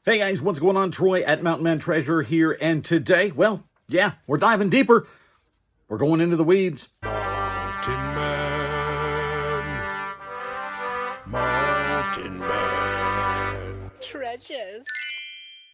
Hey guys, what's going on? Troy at Mountain Man Treasure here, and today, well, yeah, we're diving deeper. We're going into the weeds. Mountain Man. Mountain Man. Treasures.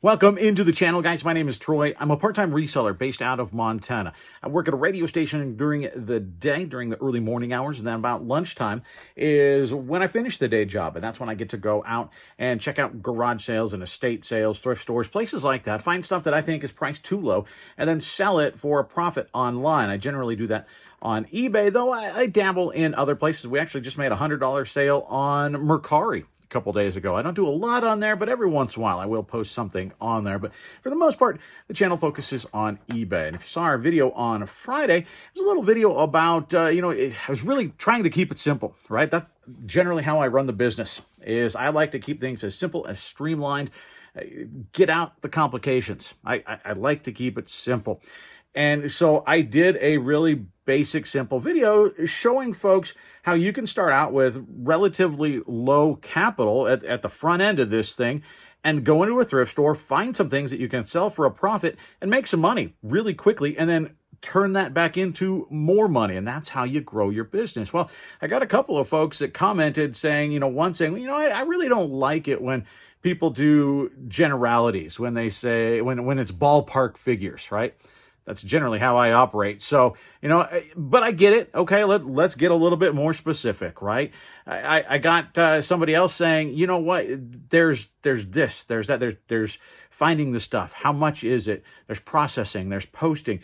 Welcome into the channel, guys. My name is Troy. I'm a part-time reseller based out of Montana. I work at a radio station during the day, during the early morning hours, and then about lunchtime is when I finish the day job, and that's when I get to go out and check out garage sales and estate sales, thrift stores, places like that, find stuff that I think is priced too low, and then sell it for a profit online. I generally do that on eBay, though I dabble in other places. We actually just made a $100 sale on Mercari a couple days ago. I don't do a lot on there, but every once in a while I will post something on there. But for the most part, the channel focuses on eBay. And if you saw our video on Friday, it was a little video about, I was really trying to keep it simple, right? That's generally how I run the business, is I like to keep things as simple, as streamlined, get out the complications. I like to keep it simple. And so I did a really basic, simple video showing folks how you can start out with relatively low capital at the front end of this thing and go into a thrift store, find some things that you can sell for a profit and make some money really quickly, and then turn that back into more money. And that's how you grow your business. Well, I got a couple of folks that commented saying, one saying, I really don't like it when people do generalities, when they say, when it's ballpark figures, right? That's generally how I operate. So, but I get it. Okay, let's get a little bit more specific, right? I got somebody else saying, you know what, there's this, there's that, there's finding the stuff. How much is it? There's processing, there's posting.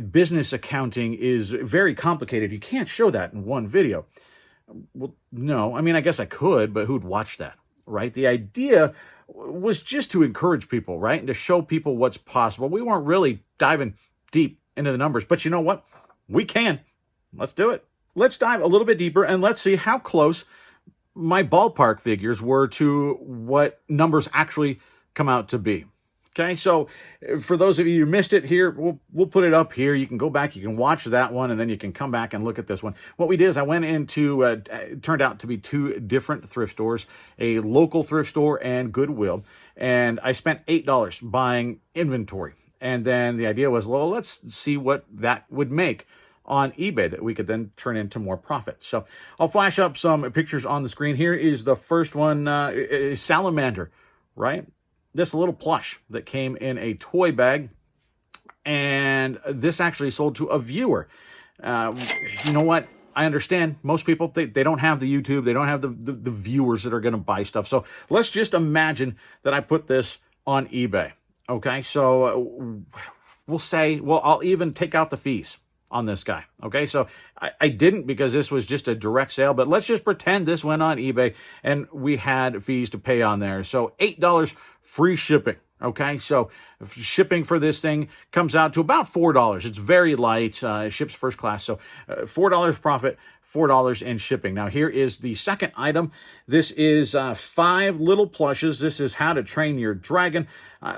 Business accounting is very complicated. You can't show that in one video. Well, no, I guess I could, but who'd watch that, right? The idea was just to encourage people, right? And to show people what's possible. We weren't really diving deep into the numbers, but you know what? We can. Let's do it. Let's dive a little bit deeper and let's see how close my ballpark figures were to what numbers actually come out to be. Okay, so for those of you who missed it here, we'll put it up here. You can go back, you can watch that one, and then you can come back and look at this one. What we did is I went into, it turned out to be two different thrift stores, a local thrift store and Goodwill, and I spent $8 buying inventory. And then the idea was, well, let's see what that would make on eBay that we could then turn into more profit. So I'll flash up some pictures on the screen. Here is the first one, is Salamander, right? This little plush that came in a toy bag, and this actually sold to a viewer. You know what? I understand most people, they don't have the YouTube, they don't have the viewers that are going to buy stuff. So let's just imagine that I put this on eBay. Okay, so we'll say, well, I'll even take out the fees on this guy. Okay, so I didn't because this was just a direct sale, but let's just pretend this went on eBay and we had fees to pay on there. So $8 free shipping. Okay, so shipping for this thing comes out to about $4. It's very light, ships first class. So $4 profit, $4 in shipping. Now here is the second item. This is 5 little plushes. This is How to Train Your Dragon.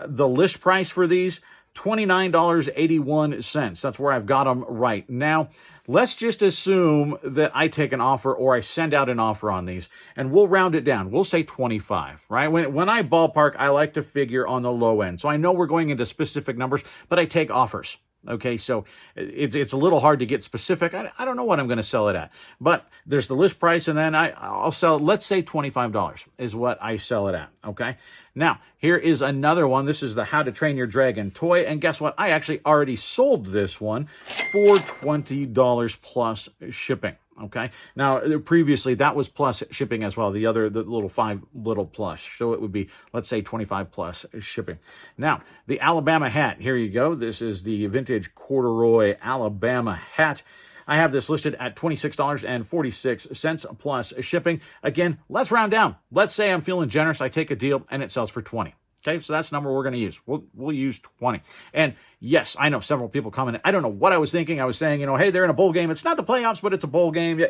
The list price for these, $29.81. That's where I've got them right now. Let's just assume that I take an offer or I send out an offer on these, and we'll round it down. We'll say 25, right? When I ballpark, I like to figure on the low end. So I know we're going into specific numbers, but I take offers. Okay, so it's a little hard to get specific. I don't know what I'm going to sell it at, but there's the list price, and then I'll sell it, let's say $25 is what I sell it at, okay? Now, here is another one. This is the How to Train Your Dragon toy, and guess what? I actually already sold this one for $20 plus shipping. Okay. Now, previously that was plus shipping as well. The little 5 little plush. So it would be, let's say 25 plus shipping. Now, the Alabama hat. Here you go. This is the vintage corduroy Alabama hat. I have this listed at $26.46 plus shipping. Again, let's round down. Let's say I'm feeling generous. I take a deal and it sells for 20. Okay, so that's the number we're going to use. We'll use 20. And yes, I know several people commented. I don't know what I was thinking. I was saying, hey, they're in a bowl game. It's not the playoffs, but it's a bowl game.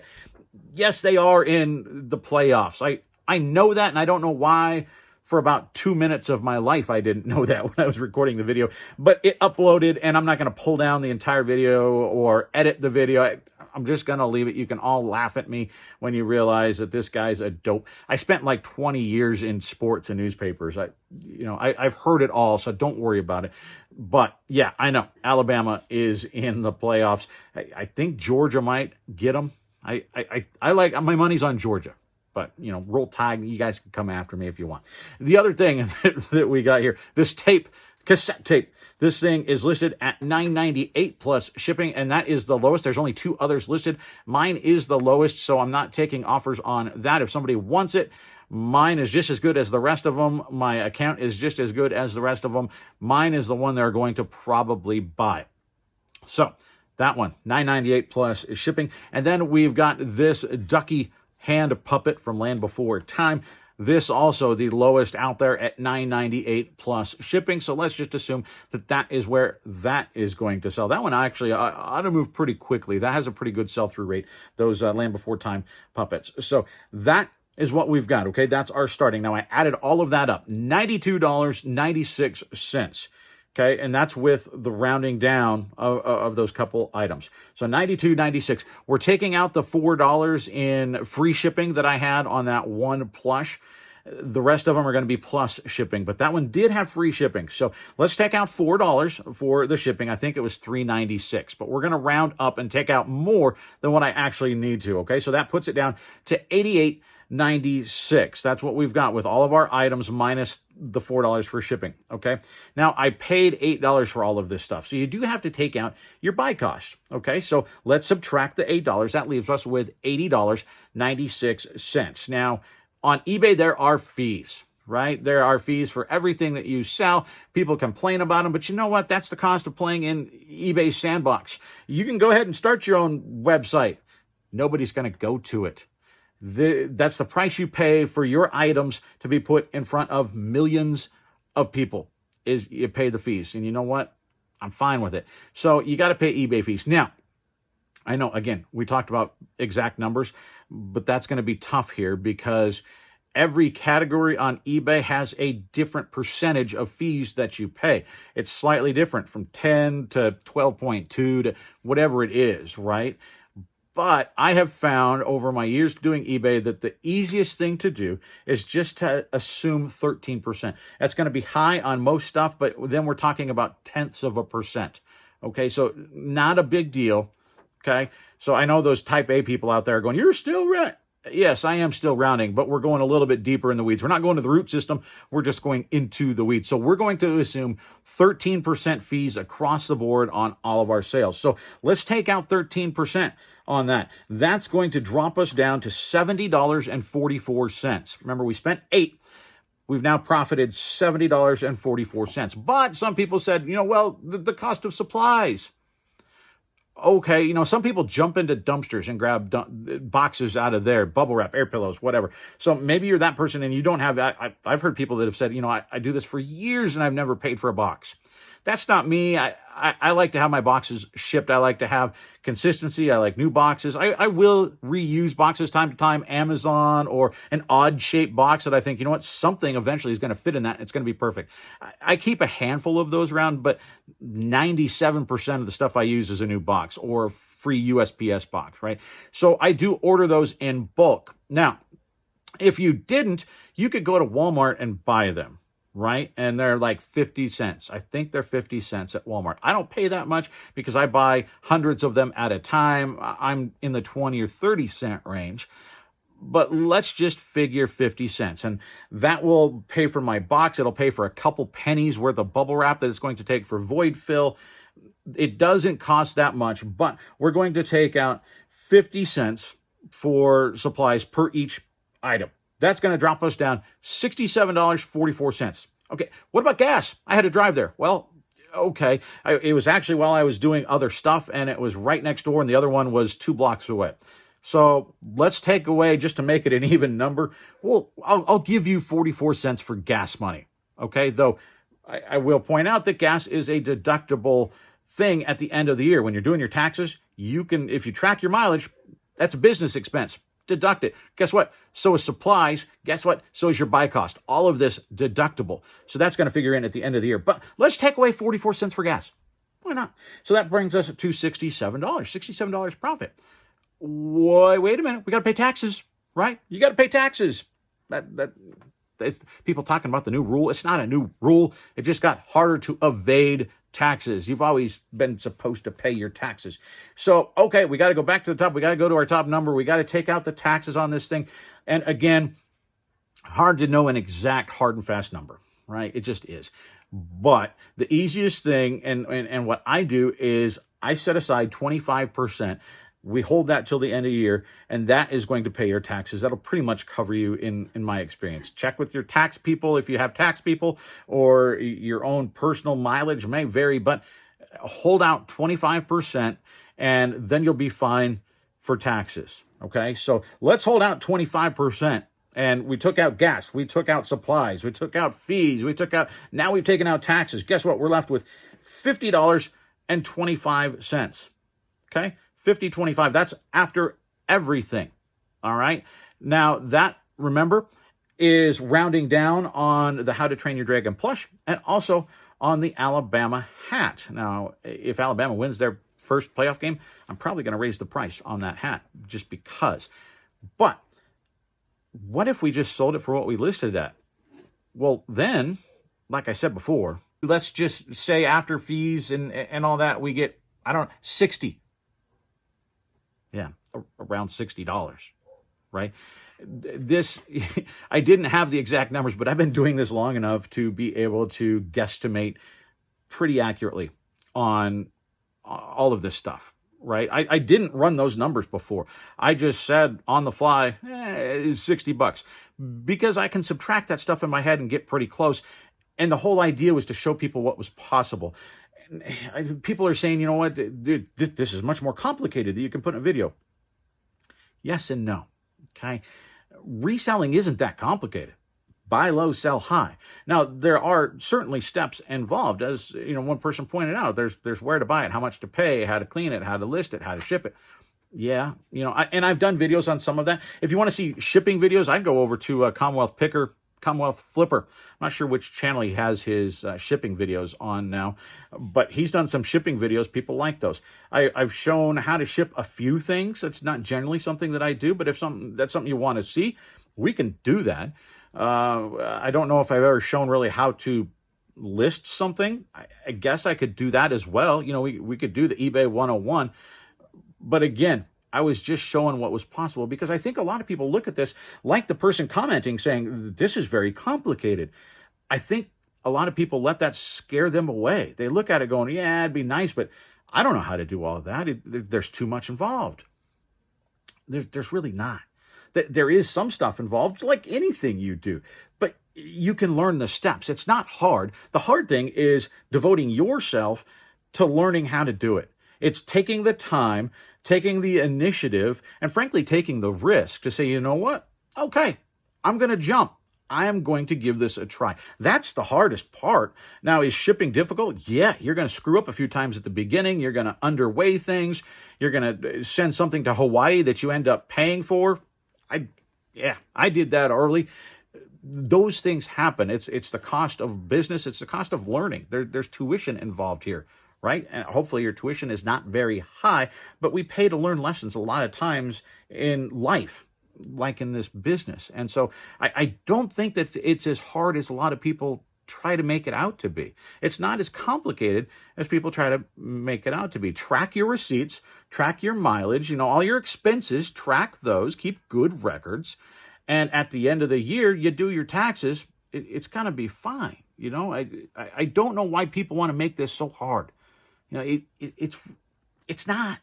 Yes, they are in the playoffs. I know that, and I don't know why for about 2 minutes of my life I didn't know that when I was recording the video. But it uploaded, and I'm not going to pull down the entire video or edit the video. I'm just going to leave it. You can all laugh at me when you realize that this guy's a dope. I spent like 20 years in sports and newspapers. I've heard it all, so don't worry about it. But yeah, I know Alabama is in the playoffs. I think Georgia might get them. I like, my money's on Georgia. But, roll tide. You guys can come after me if you want. The other thing that we got here, this cassette tape. This thing is listed at $9.98 plus shipping, and that is the lowest. There's only 2 others listed. Mine is the lowest, so I'm not taking offers on that. If somebody wants it, mine is just as good as the rest of them. My account is just as good as the rest of them. Mine is the one they're going to probably buy. So that one, $9.98 plus shipping. And then we've got this Ducky hand puppet from Land Before Time. This also the lowest out there at $9.98 plus shipping. So let's just assume that that is where that is going to sell. That one actually ought to move pretty quickly. That has a pretty good sell-through rate, those Land Before Time puppets. So that is what we've got, okay? That's our starting. Now, I added all of that up, $92.96. Okay, and that's with the rounding down of those couple items. So $92.96. We're taking out the $4 in free shipping that I had on that one plush. The rest of them are going to be plus shipping, but that one did have free shipping. So let's take out $4 for the shipping. I think it was $3.96, but we're going to round up and take out more than what I actually need to. Okay, so that puts it down to $88.96. That's what we've got with all of our items minus the $4 for shipping. Okay. Now I paid $8 for all of this stuff. So you do have to take out your buy cost. Okay. So let's subtract the $8. That leaves us with $80.96. Now on eBay, there are fees, right? There are fees for everything that you sell. People complain about them, but you know what? That's the cost of playing in eBay sandbox. You can go ahead and start your own website. Nobody's going to go to it. That's the price you pay for your items to be put in front of millions of people, is you pay the fees. And you know what? I'm fine with it. So you got to pay eBay fees. Now, I know, again, we talked about exact numbers, but that's going to be tough here because every category on eBay has a different percentage of fees that you pay. It's slightly different from 10 to 12.2 to whatever it is, right? But I have found over my years doing eBay that the easiest thing to do is just to assume 13%. That's going to be high on most stuff, but then we're talking about 0.1%. Okay, so not a big deal. Okay, so I know those type A people out there are going, you're still right. Yes, I am still rounding, but we're going a little bit deeper in the weeds. We're not going to the root system. We're just going into the weeds. So we're going to assume 13% fees across the board on all of our sales. So let's take out 13% on that. That's going to drop us down to $70.44. Remember, we spent $8. We've now profited $70.44. But some people said, the cost of supplies. Okay, some people jump into dumpsters and grab boxes out of there, bubble wrap, air pillows, whatever. So maybe you're that person and you don't have that. I've heard people that have said, I do this for years and I've never paid for a box. That's not me. I like to have my boxes shipped. I like to have consistency. I like new boxes. I will reuse boxes time to time, Amazon or an odd shaped box that I think, something eventually is going to fit in that. And it's going to be perfect. I keep a handful of those around, but 97% of the stuff I use is a new box or a free USPS box, right? So I do order those in bulk. Now, if you didn't, you could go to Walmart and buy them. Right? And they're like 50 cents. I think they're 50 cents at Walmart. I don't pay that much because I buy hundreds of them at a time. I'm in the 20 or 30 cent range. But let's just figure 50 cents. And that will pay for my box. It'll pay for a couple pennies worth of bubble wrap that it's going to take for void fill. It doesn't cost that much, but we're going to take out 50 cents for supplies per each item. That's going to drop us down $67.44. Okay, what about gas? I had to drive there. Well, okay. It was actually while I was doing other stuff, and it was right next door, and the other one was 2 blocks away. So let's take away, just to make it an even number, well, I'll give you 44 cents for gas money. Okay, though I will point out that gas is a deductible thing at the end of the year. When you're doing your taxes, you can, if you track your mileage, that's a business expense. Deduct it. Guess what? So is supplies. Guess what? So is your buy cost. All of this deductible. So that's going to figure in at the end of the year. But let's take away 44 cents for gas. Why not? So that brings us to $67. $67 profit. wait a minute, we got to pay taxes, right? You got to pay taxes. It's people talking about the new rule. It's not a new rule. It just got harder to evade taxes. You've always been supposed to pay your taxes. So, okay, we got to go back to the top. We got to go to our top number. We got to take out the taxes on this thing. And again, hard to know an exact hard and fast number, right? It just is. But the easiest thing, and what I do is I set aside 25%. We hold that till the end of the year, and that is going to pay your taxes. That'll pretty much cover you in my experience. Check with your tax people if you have tax people, or your own personal mileage may vary, but hold out 25%, and then you'll be fine for taxes, okay? So let's hold out 25%. And we took out gas, we took out supplies, we took out fees, now we've taken out taxes. Guess what? We're left with $50.25. Okay? 50.25. That's after everything. All right? Now that, remember, is rounding down on the How to Train Your Dragon plush and also on the Alabama hat. Now, if Alabama wins their first playoff game, I'm probably going to raise the price on that hat just because. But what if we just sold it for what we listed at? Well, then, like I said before, let's just say after fees and all that, we get, I don't know, 60. Yeah, around $60, right? This, I didn't have the exact numbers, but I've been doing this long enough to be able to guesstimate pretty accurately on all of this stuff. Right? I didn't run those numbers before. I just said on the fly, it's $60 because I can subtract that stuff in my head and get pretty close. And the whole idea was to show people what was possible. And people are saying, you know what, dude, this is much more complicated than you can put in a video. Yes and no. Okay. Reselling isn't that complicated. Buy low, sell high. Now, there are certainly steps involved. As you know, one person pointed out, there's where to buy it, how much to pay, how to clean it, how to list it, how to ship it. Yeah, you know, and I've done videos on some of that. If you want to see shipping videos, I'd go over to Commonwealth Flipper. I'm not sure which channel he has his shipping videos on now, but he's done some shipping videos. People like those. I've shown how to ship a few things. That's not generally something that I do, but if that's something you want to see, we can do that. I don't know if I've ever shown really how to list something. I guess I could do that as well. You know, we could do the eBay 101. But again, I was just showing what was possible because I think a lot of people look at this like the person commenting saying, this is very complicated. I think a lot of people let that scare them away. They look at it going, yeah, it'd be nice, but I don't know how to do all of that. There's too much involved. There's really not. There is some stuff involved, like anything you do, but you can learn the steps. It's not hard. The hard thing is devoting yourself to learning how to do it. It's taking the time, taking the initiative, and frankly, taking the risk to say, you know what? Okay, I'm going to jump. I am going to give this a try. That's the hardest part. Now, is shipping difficult? Yeah, you're going to screw up a few times at the beginning. You're going to underweigh things. You're going to send something to Hawaii that you end up paying for. I did that early. Those things happen. It's the cost of business. It's the cost of learning. There's tuition involved here, right? And hopefully your tuition is not very high, but we pay to learn lessons a lot of times in life, like in this business. And so I don't think that it's as hard as a lot of people try to make it out to be. It's not as complicated as people try to make it out to be. Track your receipts, track your mileage, all your expenses, track those, keep good records. And at the end of the year, you do your taxes, it's going to be fine. I don't know why people want to make this so hard. It's not.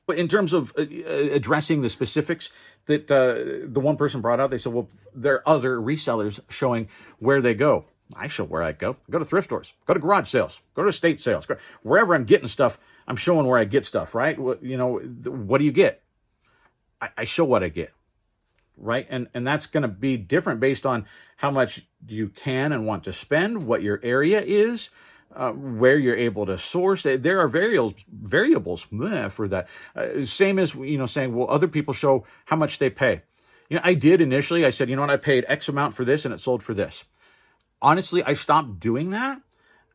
But in terms of addressing the specifics that the one person brought out, they said, well, there are other resellers showing where they go. I show where I go. I go to thrift stores, go to garage sales, go to estate sales, wherever I'm getting stuff, I'm showing where I get stuff, right? What do you get? I show what I get, right? And that's going to be different based on how much you can and want to spend, what your area is, where you're able to source. There are variables for that. Same as, saying, well, other people show how much they pay. I did initially. I said, I paid X amount for this and it sold for this. Honestly, I stopped doing that,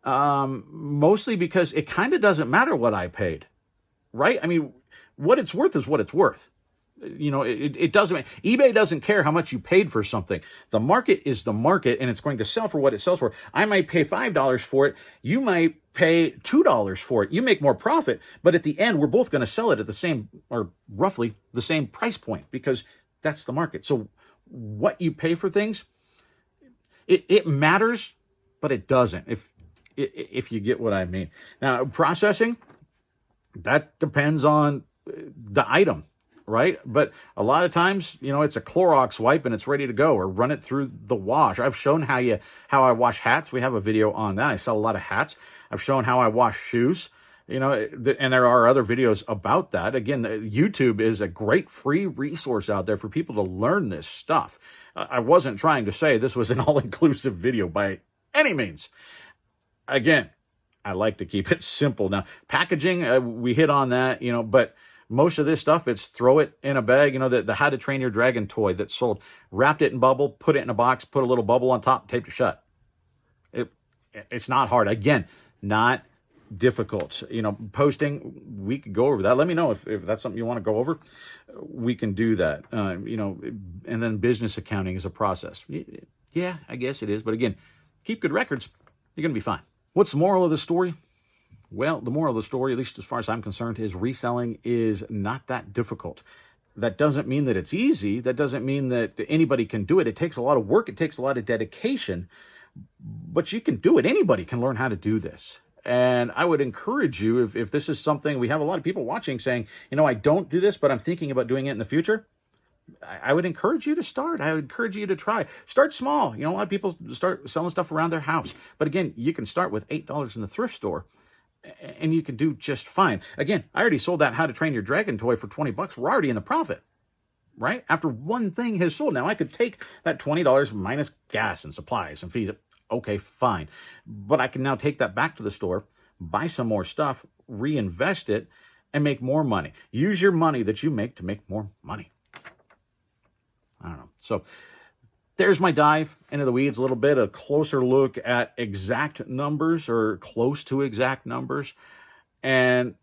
mostly because it kind of doesn't matter what I paid, right? I mean, what it's worth is what it's worth. You know, it doesn't, eBay doesn't care how much you paid for something. The market is the market, and it's going to sell for what it sells for. I might pay $5 for it. You might pay $2 for it. You make more profit, but at the end, we're both going to sell it at the same, or roughly the same price point, because that's the market. So what you pay for things, it matters, but it doesn't, if you get what I mean. Now, processing, that depends on the item, right? But a lot of times, you know, it's a Clorox wipe and it's ready to go, or run it through the wash. I've shown how I wash hats. We have a video on that. I sell a lot of hats. I've shown how I wash shoes, you know, and there are other videos about that. Again, YouTube is a great free resource out there for people to learn this stuff. I wasn't trying to say this was an all-inclusive video by any means. Again, I like to keep it simple. Now, packaging, we hit on that, you know, but most of this stuff, it's throw it in a bag, you know, the How to Train Your Dragon toy that's sold, wrapped it in bubble, put it in a box, put a little bubble on top, taped it shut. It's not hard. Again, not difficult. You know, posting, we could go over that. Let me know if that's something you want to go over. We can do that. You know, and then business accounting is a process. Yeah, I guess it is. But again, keep good records. You're going to be fine. What's the moral of the story? Well, the moral of the story, at least as far as I'm concerned, is reselling is not that difficult. That doesn't mean that it's easy. That doesn't mean that anybody can do it. It takes a lot of work. It takes a lot of dedication. But you can do it. Anybody can learn how to do this. And I would encourage you, if this is something, we have a lot of people watching saying, you know, I don't do this, but I'm thinking about doing it in the future. I would encourage you to start. I would encourage you to try. Start small. You know, a lot of people start selling stuff around their house. But again, you can start with $8 in the thrift store, and you can do just fine. Again, I already sold that How to Train Your Dragon toy for $20. We're already in the profit, right? After one thing has sold. Now, I could take that $20 minus gas and supplies and fees. Okay, fine. But I can now take that back to the store, buy some more stuff, reinvest it, and make more money. Use your money that you make to make more money. I don't know. So there's my dive into the weeds a little bit, a closer look at exact numbers, or close to exact numbers. And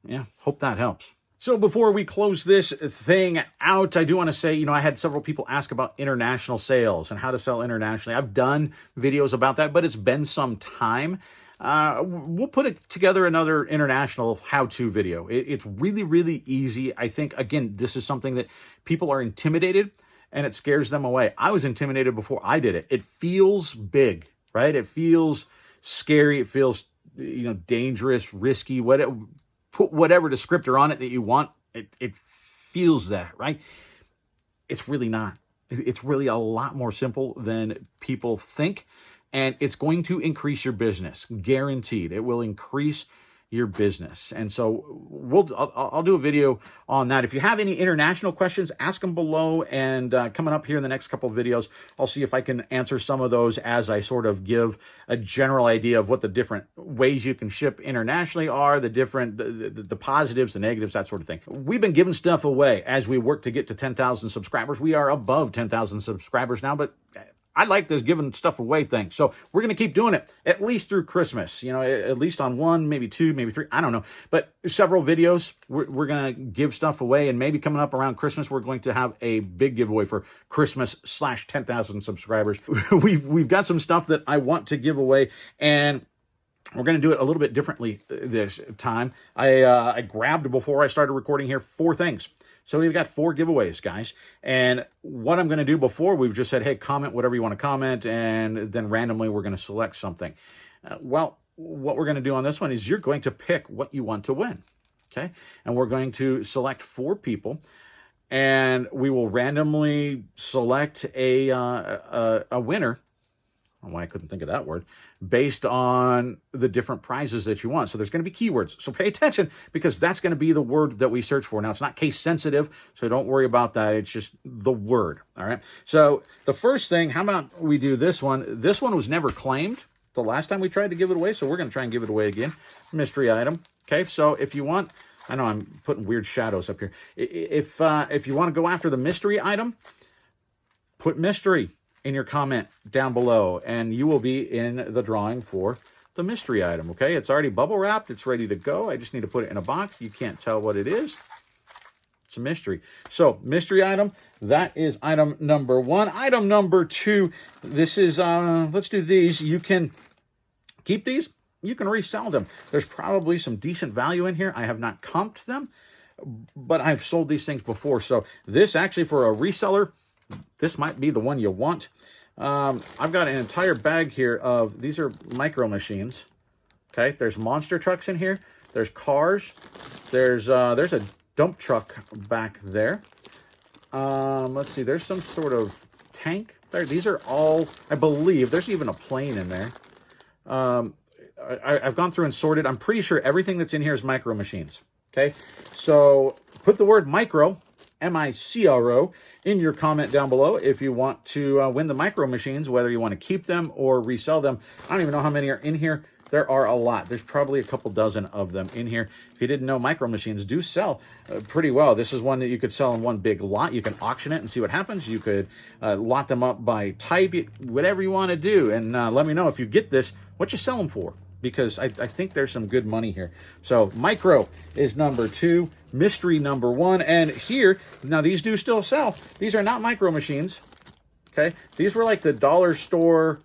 yeah, hope that helps. So before we close this thing out, I do want to say, you know, I had several people ask about international sales and how to sell internationally. I've done videos about that, but it's been some time. We'll put together another international how-to video. It's really, really easy. I think, again, this is something that people are intimidated, and it scares them away. I was intimidated before I did it. It feels big, right? It feels scary. It feels, you know, dangerous, risky, whatever. Put whatever descriptor on it that you want. It feels that, right? It's really not. It's really a lot more simple than people think. And it's going to increase your business, guaranteed. It will increase your business. And so I'll do a video on that. If you have any international questions, ask them below. And coming up here in the next couple of videos, I'll see if I can answer some of those as I sort of give a general idea of what the different ways you can ship internationally are, the different, the positives, the negatives, that sort of thing. We've been giving stuff away as we work to get to 10,000 subscribers. We are above 10,000 subscribers now, but I like this giving stuff away thing. So we're going to keep doing it at least through Christmas, you know, at least on one, maybe two, maybe three. I don't know. But several videos, we're going to give stuff away. And maybe coming up around Christmas, we're going to have a big giveaway for Christmas / 10,000 subscribers. We've got some stuff that I want to give away, and we're going to do it a little bit differently this time. I grabbed, before I started recording here, 4 things. So we've got 4 giveaways, guys. And what I'm going to do before, we've just said, hey, comment whatever you want to comment, and then randomly we're going to select something. Well, what we're going to do on this one is you're going to pick what you want to win, okay? And we're going to select 4 people, and we will randomly select a winner. I don't know why I couldn't think of that word, based on the different prizes that you want. So there's going to be keywords. So pay attention, because that's going to be the word that we search for. Now, it's not case sensitive, so don't worry about that. It's just the word, all right? So the first thing, how about we do this one? This one was never claimed the last time we tried to give it away, so we're going to try and give it away again. Mystery item, okay? So if you want, I know I'm putting weird shadows up here. If you want to go after the mystery item, put mystery in your comment down below, and you will be in the drawing for the mystery item, okay? It's already bubble wrapped. It's ready to go. I just need to put it in a box. You can't tell what it is. It's a mystery. So, mystery item, that is item number 1. Item number 2, this is, let's do these. You can keep these. You can resell them. There's probably some decent value in here. I have not comped them, but I've sold these things before. So, this actually for a reseller, this might be the one you want. I've got an entire bag here of, these are micro machines. Okay, there's monster trucks in here. There's cars. There's a dump truck back there. Let's see, there's some sort of tank there. These are all, I believe, there's even a plane in there. I've gone through and sorted. I'm pretty sure everything that's in here is micro machines. Okay, so put the word micro, M-I-C-R-O, in your comment down below if you want to win the micro machines, whether you want to keep them or resell them. I don't even know how many are in here. There are a lot. There's probably a couple dozen of them in here. If you didn't know, micro machines do sell pretty well. This is one that you could sell in one big lot. You can auction it and see what happens. You could lot them up by type, whatever you want to do. And let me know if you get this, what you sell them for, because I think there's some good money here. So micro is number 2, mystery number 1. And here, now these do still sell. These are not micro machines. Okay, these were like the dollar store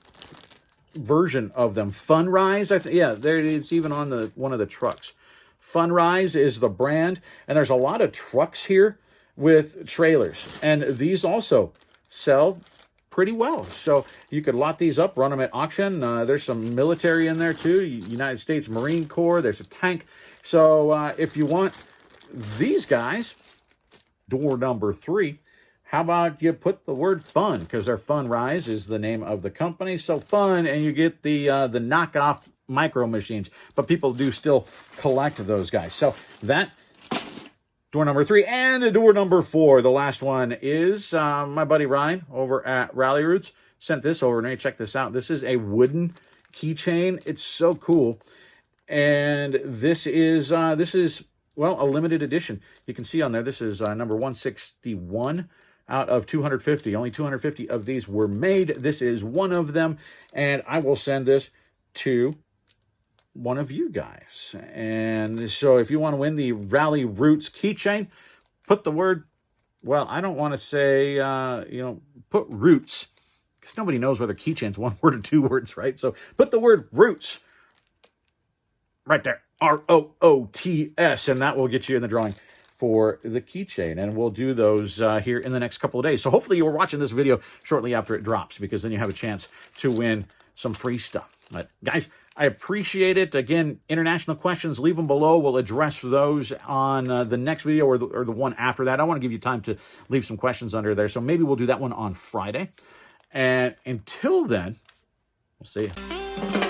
version of them. Funrise, yeah, there it's even on the one of the trucks. Funrise is the brand, and there's a lot of trucks here with trailers, and these also sell pretty well. So you could lot these up, run them at auction. There's some military in there too, United States Marine Corps. There's a tank. So if you want these guys, door number 3, how about you put the word fun, because their Funrise is the name of the company. So fun, and you get the knockoff micro machines. But people do still collect those guys. So that, door number 3. And door number 4, the last one, is my buddy Ryan over at Rally Roots sent this over. And hey, check this out. This is a wooden keychain. It's so cool. And this is well, a limited edition. You can see on there, this is number 161. Out of 250. Only 250 of these were made. This is one of them, and I will send this to one of you guys. And so if you want to win the Rally Roots keychain, put the word, well, I don't want to say, put roots, because nobody knows whether keychain's one word or 2 words, right? So put the word roots right there, R-O-O-T-S, and that will get you in the drawing for the keychain, and we'll do those here in the next couple of days. So hopefully you were watching this video shortly after it drops, because then you have a chance to win some free stuff. But guys, I appreciate it. Again, international questions, leave them below. We'll address those on the next video or the one after that. I want to give you time to leave some questions under there, so maybe we'll do that one on Friday. And until then, we'll see you.